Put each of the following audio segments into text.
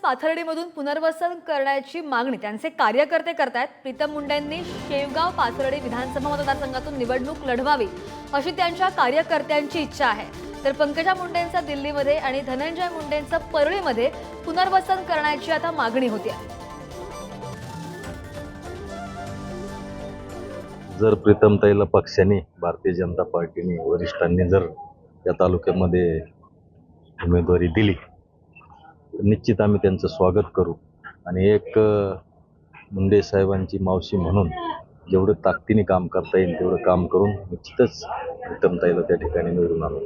पाथर्डीमधून पुनर्वसन करण्याची मागणी त्यांचे कार्यकर्ते करतायत। प्रीतम मुंडेंनी शेवगाव पाथर्डी विधानसभा मतदारसंघातून निवडणूक लढवावी अशी त्यांच्या कार्यकर्त्यांची इच्छा आहे। तर पंकजा मुंडेंचा दिल्लीमध्ये आणि धनंजय मुंडेंचा परळीमध्ये पुनर्वसन करण्याची आता मागणी होती आहे। जर प्रीतमताईला पक्षाने भारतीय जनता पार्टीने वरिष्ठांनी जर या तालुक्यामध्ये उमेदवारी दिली तर निश्चित आम्ही त्यांचं स्वागत करू आणि एक मुंडे साहेबांची मावशी म्हणून जेवढं ताकदीने काम करता येईल तेवढं काम करून निश्चितच प्रीतमताईला त्या ठिकाणी निवडून आणू।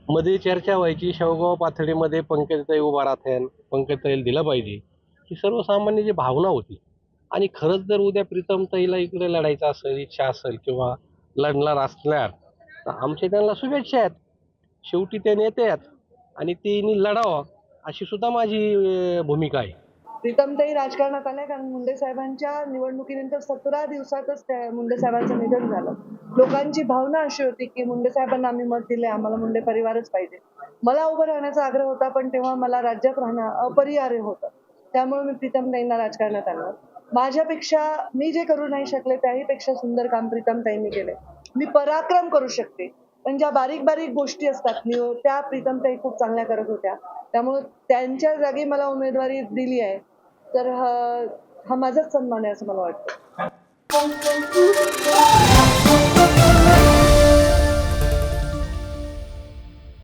मध्ये चर्चा व्हायची शेवगाव पाथर्डीमध्ये पंकजताई उभा राहत्यान, पंकजताईला दिलं पाहिजे, ही सर्वसामान्य जी भावना होती। आणि खरंच जर उद्या प्रीतमताईला इकडे लढायचं असेल, इच्छा असेल किंवा लढणार असल्यास तर आमच्या त्यांना शुभेच्छा आहेत। शेवटी ते नेते आहेत आणि त्यांनी लढावं अशी सुद्धा माझी भूमिका आहे। प्रीतमताई राजकारणात आल्या कारण मुंडे साहेबांच्या निवडणुकीनंतर 17 दिवसातच त्या मुंडे साहेबांचं निधन झालं। लोकांची भावना अशी होती की मुंडे साहेबांना आम्ही मत दिले, आम्हाला मुंडे परिवारच पाहिजे। मला उभं राहण्याचा आग्रह होता, पण तेव्हा मला राज्यात राहणं अपरिहार्य होतं, त्यामुळे मी प्रीतमताईंना राजकारणात आणलं। माझ्यापेक्षा मी जे करू नाही शकले त्याहीपेक्षा सुंदर काम प्रीतमताईंनी केले। मी पराक्रम करू शकते, पण ज्या बारीक बारीक गोष्टी असतात त्या प्रीतमताई खूप चांगल्या करत होत्या, त्यामुळे त्यांच्या जागी मला उमेदवारी दिली आहे तर हा माझाच सन्मान आहे असं मला वाटतं।